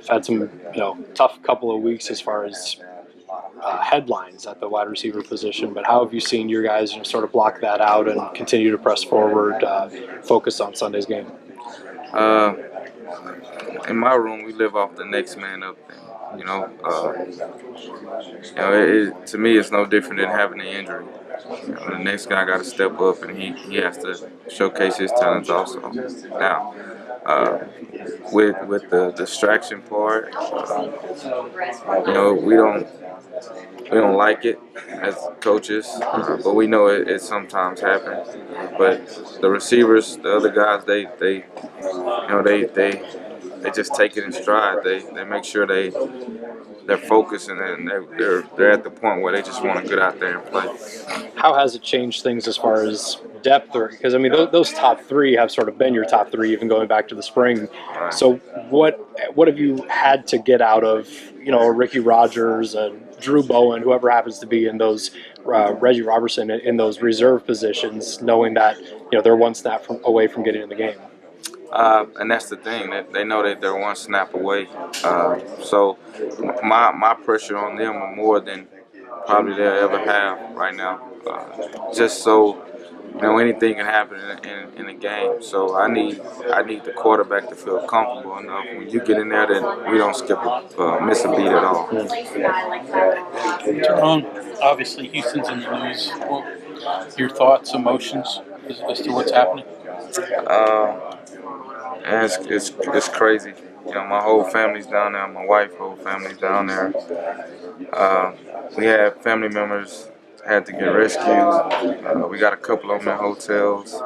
had some tough couple of weeks as far as headlines at the wide receiver position, but how have you seen your guys sort of block that out and continue to press forward, focus on Sunday's game? In my room, we live off the next man up thing. To me, it's no different than having an injury. The next guy got to step up, and he has to showcase his talents also. Now, with the distraction part, we don't like it as coaches, but we know it sometimes happens. But the receivers, the other guys, they just take it in stride. They make sure they're focused and they're at the point where they just want to get out there and play. How has it changed things as far as depth? Because I mean, those top three have sort of been your top three, even going back to the spring. Right. So what have you had to get out of Ricky Rogers and Drew Bowen, whoever happens to be in those Reggie Robertson in those reserve positions, knowing that they're one snap away from getting in the game? And that's the thing. They know that they're one snap away. So my pressure on them are more than probably they'll ever have right now. Just so anything can happen in a game. So I need the quarterback to feel comfortable enough. When you get in there, that we don't miss a beat at all. Tyron, obviously Houston's in the news. What your thoughts, emotions as to what's happening? And it's crazy. My whole family's down there. My wife's whole family's down there. We had family members had to get rescued. We got a couple of them in hotels.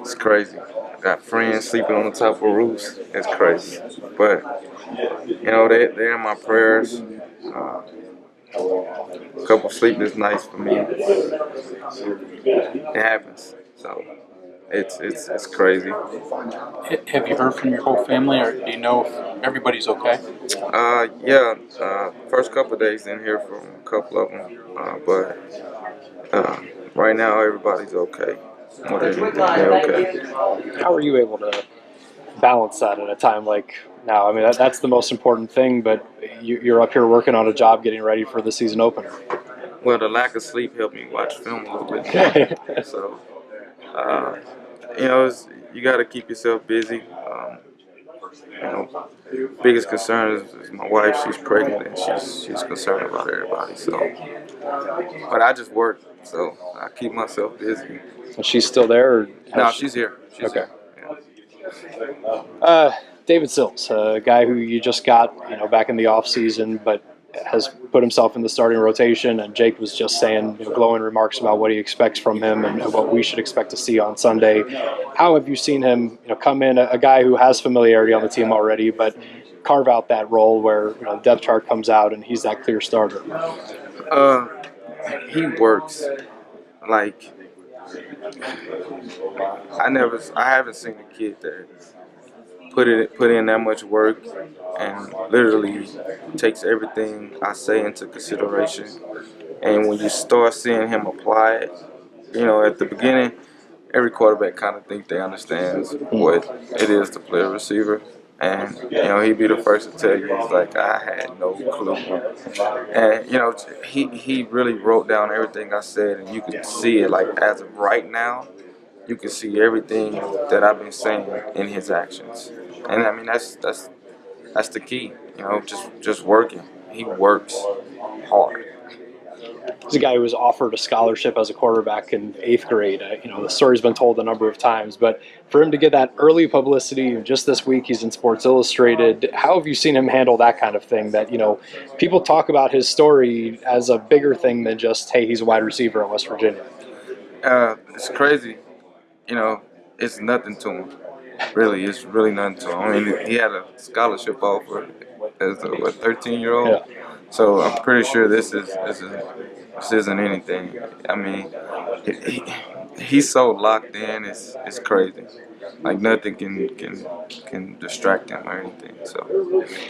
It's crazy. Got friends sleeping on the top of roofs. It's crazy. But they're in my prayers. A couple sleepless nights for me. It happens. So. It's crazy. Have you heard from your whole family, or do you know if everybody's okay? Yeah. First couple of days didn't hear from a couple of them, but right now everybody's okay. More than anything, they're okay. How are you able to balance that at a time like now? I mean, that's the most important thing, but you're up here working on a job, getting ready for the season opener. Well, the lack of sleep helped me watch film a little bit more. So. You got to keep yourself busy. Biggest concern is my wife. She's pregnant and she's concerned about everybody. So, but I just work, so I keep myself busy. And she's still there? Or no, she's here. She's okay. Here. Yeah. David Sills, a guy who you just got, back in the off season, but has put himself in the starting rotation, and Jake was just saying glowing remarks about what he expects from him and what we should expect to see on Sunday. How have you seen him come in, a guy who has familiarity on the team already, but carve out that role where the depth chart comes out and he's that clear starter? He works like I haven't seen a kid that put in that much work and literally takes everything I say into consideration. And when you start seeing him apply it, at the beginning, every quarterback kind of think they understands what it is to play a receiver. And, he'd be the first to tell you, he's like, I had no clue. And, he really wrote down everything I said, and you can see it, like, as of right now, you can see everything that I've been saying in his actions. And, I mean, that's the key, just working. He works hard. He's a guy who was offered a scholarship as a quarterback in 8th grade. The story's been told a number of times, but for him to get that early publicity, just this week he's in Sports Illustrated, how have you seen him handle that kind of thing? That, people talk about his story as a bigger thing than just, hey, he's a wide receiver at West Virginia. It's crazy. It's nothing to him. Really, it's really nothing to him. I mean, he had a scholarship offer as a 13-year-old. Yeah. So I'm pretty sure this isn't anything. I mean, he's so locked in. It's crazy. Like nothing can distract him or anything. So,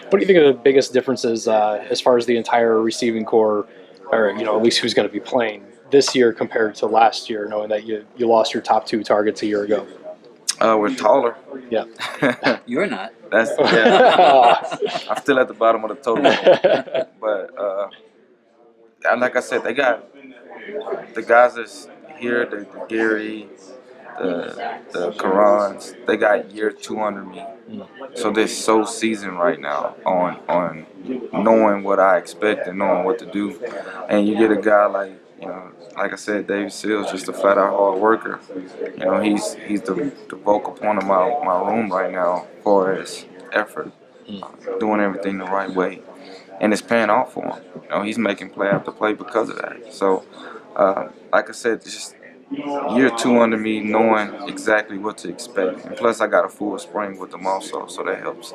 what do you think are the biggest differences as far as the entire receiving core, or at least who's going to be playing this year compared to last year, knowing that you lost your top 2 targets a year ago? We're taller. Yeah. You're not. That's yeah. I'm still at the bottom of the totem pole. But and like I said, they got the guys that's here, the Gary, the Karans, they got year 2 under me. So they're so seasoned right now on knowing what I expect and knowing what to do. And you get a guy like, like I said, Dave Seals, just a flat out hard worker. He's the vocal point of my room right now as far as effort, doing everything the right way. And it's paying off for him. He's making play after play because of that. So, like I said, just year 2 under me, knowing exactly what to expect. And plus, I got a full spring with them also, so that helps.